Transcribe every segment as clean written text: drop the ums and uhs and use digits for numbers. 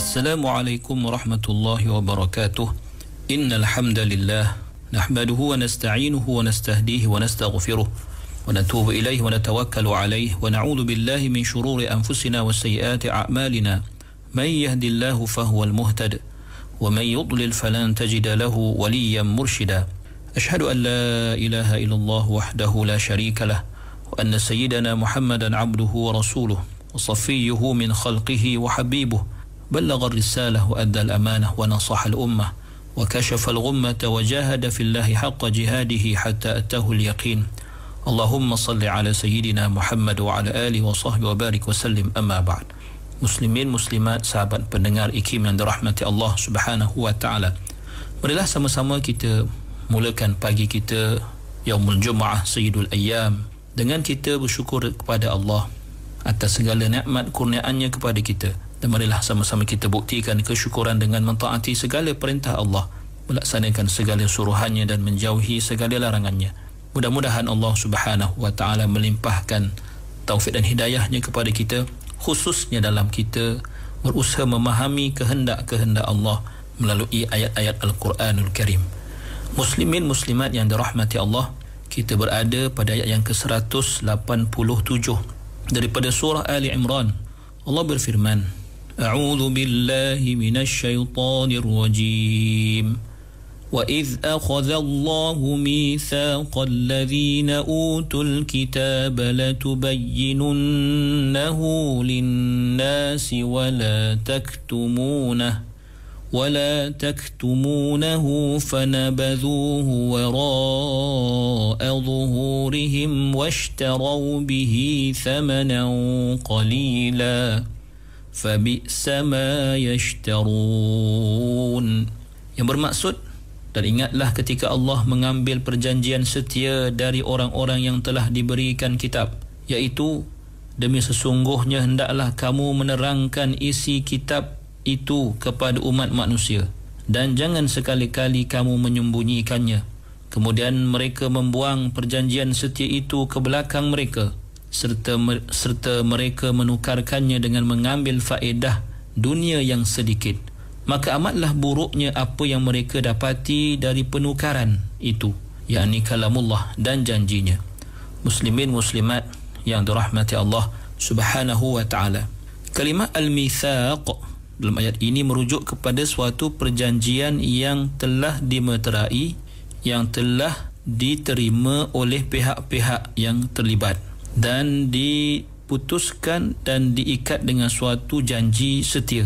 Assalamualaikum warahmatullahi wabarakatuh. Innal hamdalillah nahmaduhu wa nasta'inuhu wa nastahdihi wa nastaghfiruh wa natubu ilaihi wa natawakkalu alaihi wa na'udzu billahi min shururi anfusina wa sayyiati a'malina. Man yahdihillahu fahuwal muhtad wa man yudlil falan tajida lahu waliyyan murshida. Ashhadu an la ilaha illallah wahdahu la syarika lah wa anna sayyidana Muhammadan 'abduhu wa rasuluh wa safiyyuhu min khalqihi wa habibuh. بلغ الرسالة وأدى الأمانة ونصح الأمة وكشف الغمة وجاهد في الله حق جهاده حتى أتاه اليقين. اللهم صل على سيدنا محمد وعلى آله وصحبه وبارك وسلم. أما بعد. Muslimin muslimat, sahabat pendengar IKIM yang dirahmati Allah Subhanahu wa taala. Marilah sama-sama kita mulakan pagi kita Yaumul Jumu'ah Sayyidul Ayyam dengan kita bersyukur kepada Allah atas segala nikmat kurniaannya kepada kita. Dan marilah sama-sama kita buktikan kesyukuran dengan mentaati segala perintah Allah, melaksanakan segala suruhannya dan menjauhi segala larangannya. Mudah-mudahan Allah Subhanahu wa taala melimpahkan taufik dan hidayahnya kepada kita, khususnya dalam kita berusaha memahami kehendak-kehendak Allah melalui ayat-ayat Al-Quranul Karim. Muslimin muslimat yang dirahmati Allah, kita berada pada ayat yang ke-187 daripada surah Ali Imran. Allah berfirman, أعوذ بالله من الشيطان الرجيم وإذ أخذ الله ميثاق الذين أوتوا الكتاب لتبيننه للناس ولا تكتمونه فنبذوه وراء ظهورهم واشتروا به ثمنا قليلا فَبِئْسَ مَا يَشْتَرُونَ. Yang bermaksud, dan ingatlah ketika Allah mengambil perjanjian setia dari orang-orang yang telah diberikan kitab, iaitu demi sesungguhnya hendaklah kamu menerangkan isi kitab itu kepada umat manusia, dan jangan sekali-kali kamu menyembunyikannya. Kemudian mereka membuang perjanjian setia itu ke belakang mereka, serta mereka menukarkannya dengan mengambil faedah dunia yang sedikit. Maka amatlah buruknya apa yang mereka dapati dari penukaran itu, yakni kalamullah dan janjinya. Muslimin muslimat yang dirahmati Allah Subhanahu wa ta'ala, kalimat al-mithaq dalam ayat ini merujuk kepada suatu perjanjian yang telah dimeterai, yang telah diterima oleh pihak-pihak yang terlibat dan diputuskan dan diikat dengan suatu janji setia.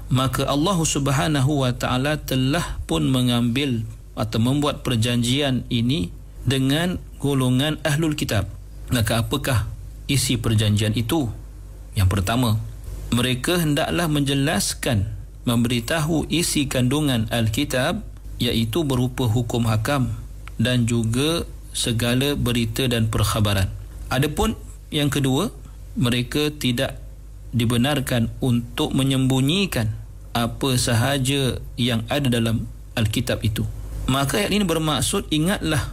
Maka Allah Subhanahu wa ta'ala telah pun mengambil atau membuat perjanjian ini dengan golongan Ahlul Kitab. Maka apakah isi perjanjian itu? Yang pertama, mereka hendaklah menjelaskan, memberitahu isi kandungan Alkitab, iaitu berupa hukum hakam dan juga segala berita dan perkhabaran. Adapun yang kedua, mereka tidak dibenarkan untuk menyembunyikan apa sahaja yang ada dalam Alkitab itu. Maka ayat ini bermaksud, ingatlah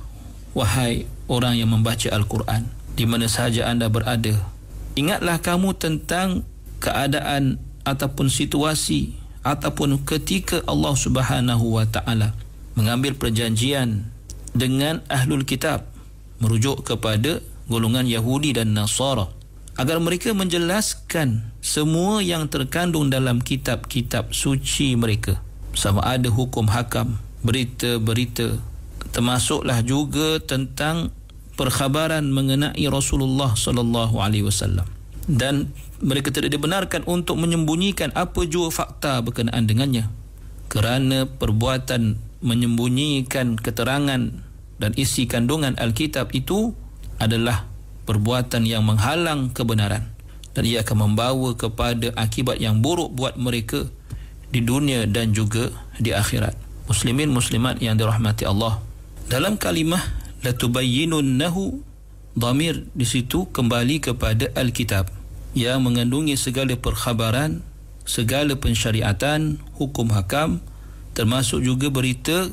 wahai orang yang membaca Al-Quran, di mana sahaja anda berada, ingatlah kamu tentang keadaan ataupun situasi ataupun ketika Allah Subhanahu wa ta'ala mengambil perjanjian dengan Ahlul Kitab, merujuk kepada golongan Yahudi dan Nasara, agar mereka menjelaskan semua yang terkandung dalam kitab-kitab suci mereka, sama ada hukum hakam, berita-berita, termasuklah juga tentang perkhabaran mengenai Rasulullah sallallahu alaihi wasallam. Dan mereka tidak dibenarkan untuk menyembunyikan apa jua fakta berkenaan dengannya, kerana perbuatan menyembunyikan keterangan dan isi kandungan Alkitab itu adalah perbuatan yang menghalang kebenaran, dan ia akan membawa kepada akibat yang buruk buat mereka di dunia dan juga di akhirat. Muslimin muslimat yang dirahmati Allah, dalam kalimah latubayyinunnahu, dhamir di situ kembali kepada Alkitab yang mengandungi segala perkhabaran, segala pensyariatan, hukum hakam, termasuk juga berita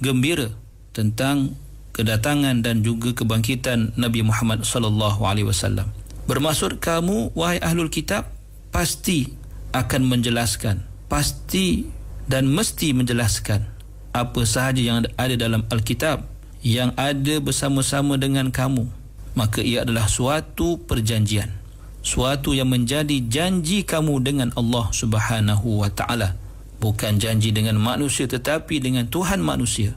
gembira tentang kedatangan dan juga kebangkitan Nabi Muhammad sallallahu alaihi wasallam. Bermaksud kamu wahai Ahlul Kitab pasti akan menjelaskan, pasti dan mesti menjelaskan apa sahaja yang ada dalam Alkitab yang ada bersama-sama dengan kamu, maka ia adalah suatu perjanjian, suatu yang menjadi janji kamu dengan Allah Subhanahu wa ta'ala. Bukan janji dengan manusia, tetapi dengan Tuhan manusia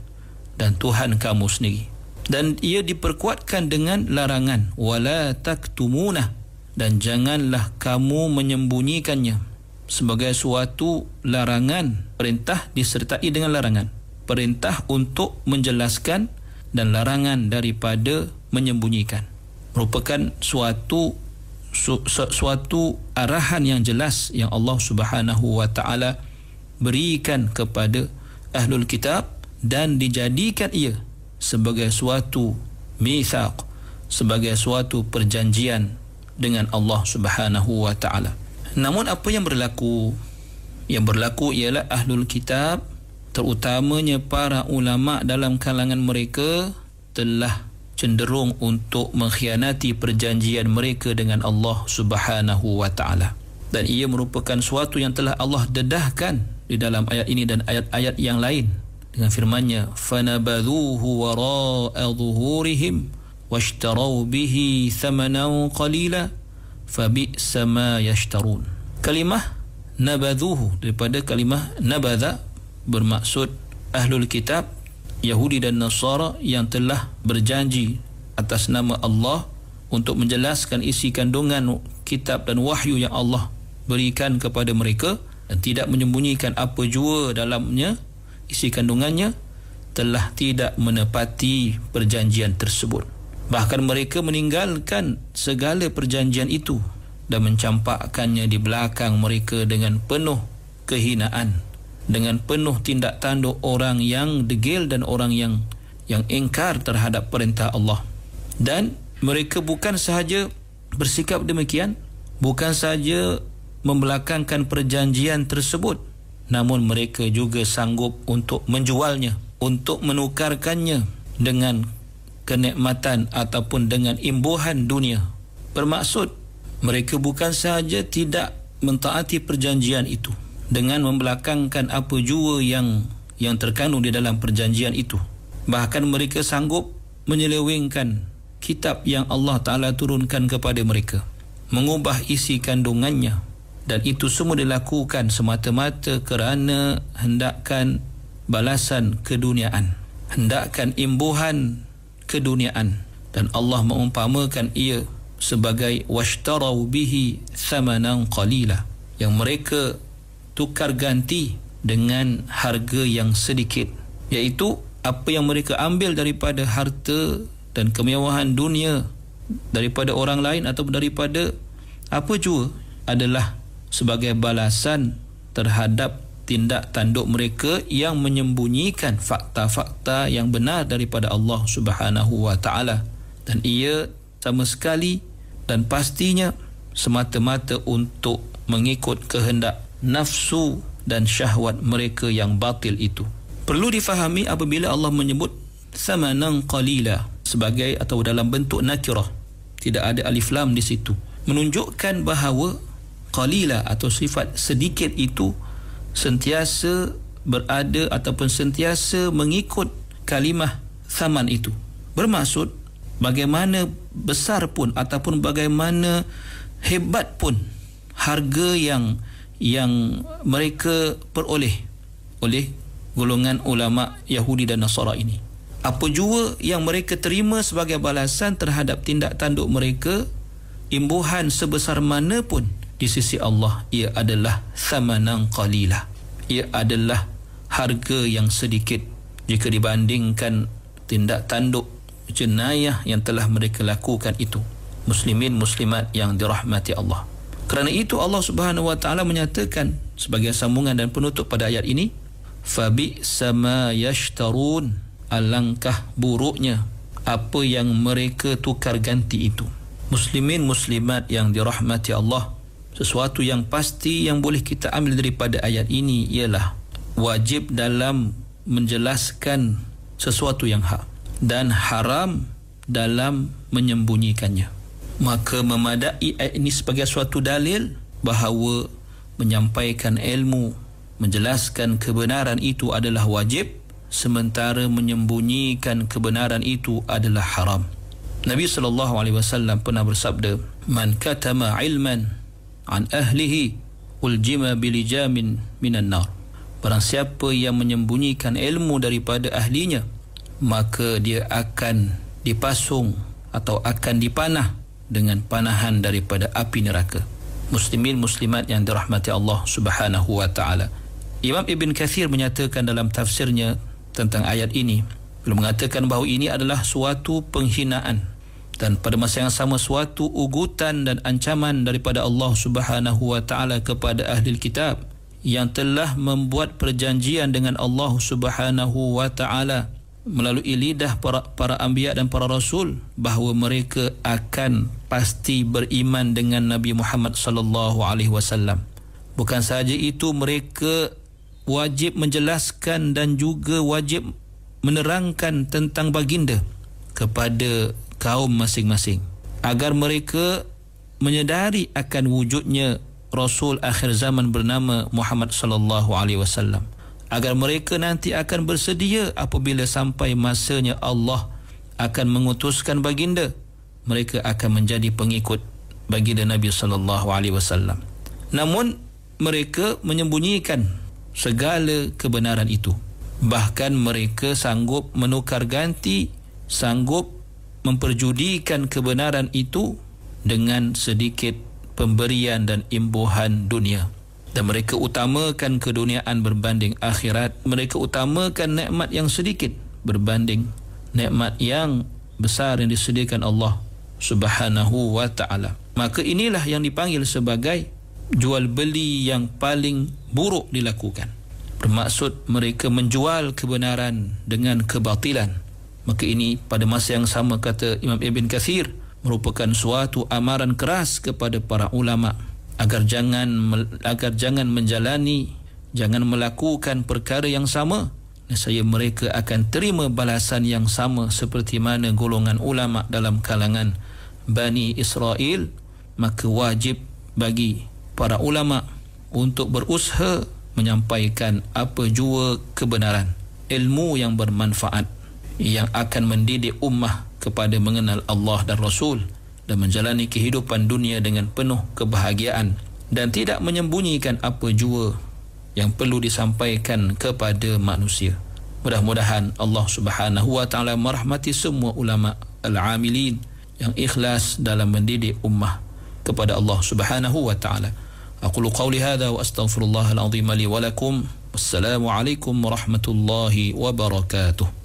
dan Tuhan kamu sendiri. Dan ia diperkuatkan dengan larangan, wala taktumunah, dan janganlah kamu menyembunyikannya, sebagai suatu larangan. Perintah disertai dengan larangan, perintah untuk menjelaskan dan larangan daripada menyembunyikan. Merupakan suatu arahan yang jelas yang Allah Subhanahu wa ta'ala berikan kepada ahlul kitab, dan dijadikan ia sebagai suatu mitsaq, sebagai suatu perjanjian dengan Allah Subhanahu wa ta'ala. Namun apa yang berlaku? Yang berlaku ialah ahlul kitab, terutamanya para ulama dalam kalangan mereka, telah cenderung untuk mengkhianati perjanjian mereka dengan Allah Subhanahu wa ta'ala. Dan ia merupakan suatu yang telah Allah dedahkan di dalam ayat ini dan ayat-ayat yang lain dengan firman-Nya, fanabadhuhu wara'a dhuhurihim washtarau bihi thamanan qalila fabi'sa ma yashtarun. Kalimah nabadhuhu daripada kalimah nabadha bermaksud ahlul kitab, Yahudi dan Nasara, yang telah berjanji atas nama Allah untuk menjelaskan isi kandungan kitab dan wahyu yang Allah berikan kepada mereka dan tidak menyembunyikan apa jua dalamnya, isi kandungannya, telah tidak menepati perjanjian tersebut. Bahkan mereka meninggalkan segala perjanjian itu dan mencampakkannya di belakang mereka dengan penuh kehinaan, dengan penuh tindak tanduk orang yang degil dan orang yang ingkar terhadap perintah Allah. Dan mereka bukan sahaja bersikap demikian, bukan sahaja membelakangkan perjanjian tersebut, namun mereka juga sanggup untuk menjualnya, untuk menukarkannya dengan kenikmatan ataupun dengan imbuhan dunia. Bermaksud mereka bukan sahaja tidak mentaati perjanjian itu dengan membelakangkan apa jua yang terkandung di dalam perjanjian itu, bahkan mereka sanggup menyelewengkan kitab yang Allah Ta'ala turunkan kepada mereka, mengubah isi kandungannya. Dan itu semua dilakukan semata-mata kerana hendakkan balasan keduniaan, hendakkan imbuhan keduniaan. Dan Allah mengumpamakan ia sebagai washtarau bihi thamanan qalila, yang mereka tukar ganti dengan harga yang sedikit, iaitu apa yang mereka ambil daripada harta dan kemewahan dunia daripada orang lain atau daripada apa jua adalah sebagai balasan terhadap tindak tanduk mereka yang menyembunyikan fakta-fakta yang benar daripada Allah Subhanahu wa ta'ala. Dan ia sama sekali dan pastinya semata-mata untuk mengikut kehendak nafsu dan syahwat mereka yang batil itu. Perlu difahami apabila Allah menyebut thamanan qalila sebagai atau dalam bentuk nakirah, tidak ada alif lam di situ, menunjukkan bahawa qalila atau sifat sedikit itu sentiasa berada ataupun sentiasa mengikut kalimah thaman itu. Bermaksud bagaimana besar pun ataupun bagaimana hebat pun harga yang mereka peroleh oleh golongan ulama Yahudi dan Nasara ini, apa jua yang mereka terima sebagai balasan terhadap tindak tanduk mereka, imbuhan sebesar mana pun di sisi Allah, ia adalah thamanan qalila, ia adalah harga yang sedikit jika dibandingkan tindak tanduk jenayah yang telah mereka lakukan itu. Muslimin muslimat yang dirahmati Allah, kerana itu Allah Subhanahu wa ta'ala menyatakan sebagai sambungan dan penutup pada ayat ini, fabi'sa ma yashtarun, alangkah buruknya apa yang mereka tukar ganti itu. Muslimin muslimat yang dirahmati Allah, sesuatu yang pasti yang boleh kita ambil daripada ayat ini ialah wajib dalam menjelaskan sesuatu yang hak dan haram dalam menyembunyikannya. Maka memadai ayat ini sebagai suatu dalil bahawa menyampaikan ilmu menjelaskan kebenaran itu adalah wajib, sementara menyembunyikan kebenaran itu adalah haram. Nabi SAW pernah bersabda, "Man katama ilman an ahlihi uljima bilijamin minan nar." Barang siapa yang menyembunyikan ilmu daripada ahlinya, maka dia akan dipasung atau akan dipanah dengan panahan daripada api neraka. Muslimin muslimat yang dirahmati Allah Subhanahu wa taala. Imam Ibn Kathir menyatakan dalam tafsirnya tentang ayat ini, beliau mengatakan bahawa ini adalah suatu penghinaan dan pada masa yang sama suatu ugutan dan ancaman daripada Allah Subhanahu wa taala kepada ahli kitab yang telah membuat perjanjian dengan Allah Subhanahu wa taala melalui lidah para anbiya dan para rasul bahawa mereka akan pasti beriman dengan Nabi Muhammad sallallahu alaihi wasallam. Bukan sahaja itu, mereka wajib menjelaskan dan juga wajib menerangkan tentang baginda kepada kaum masing-masing agar mereka menyedari akan wujudnya Rasul akhir zaman bernama Muhammad sallallahu alaihi wasallam, agar mereka nanti akan bersedia apabila sampai masanya Allah akan mengutuskan baginda, mereka akan menjadi pengikut baginda Nabi sallallahu alaihi wasallam. Namun mereka menyembunyikan segala kebenaran itu. Bahkan mereka sanggup menukar ganti, sanggup memperjudikan kebenaran itu dengan sedikit pemberian dan imbuhan dunia. Dan mereka utamakan keduniaan berbanding akhirat. Mereka utamakan nikmat yang sedikit berbanding nikmat yang besar yang disediakan Allah Subhanahu wa ta'ala. Maka inilah yang dipanggil sebagai jual beli yang paling buruk dilakukan. Bermaksud mereka menjual kebenaran dengan kebatilan. Maka ini pada masa yang sama, kata Imam Ibn Kathir, merupakan suatu amaran keras kepada para ulama agar jangan menjalani, jangan melakukan perkara yang sama, nescaya mereka akan terima balasan yang sama seperti mana golongan ulama dalam kalangan Bani Israel. Maka wajib bagi para ulama untuk berusaha menyampaikan apa jua kebenaran, ilmu yang bermanfaat yang akan mendidik ummah kepada mengenal Allah dan Rasul dan menjalani kehidupan dunia dengan penuh kebahagiaan, dan tidak menyembunyikan apa jua yang perlu disampaikan kepada manusia. Mudah-mudahan Allah Subhanahu wa ta'ala merahmati semua ulama al-amilin yang ikhlas dalam mendidik ummah kepada Allah Subhanahu wa ta'ala. Aqulu qawli hadha wa astaghfirullahal azim li wa lakum. Wassalamu alaikum warahmatullahi wabarakatuh.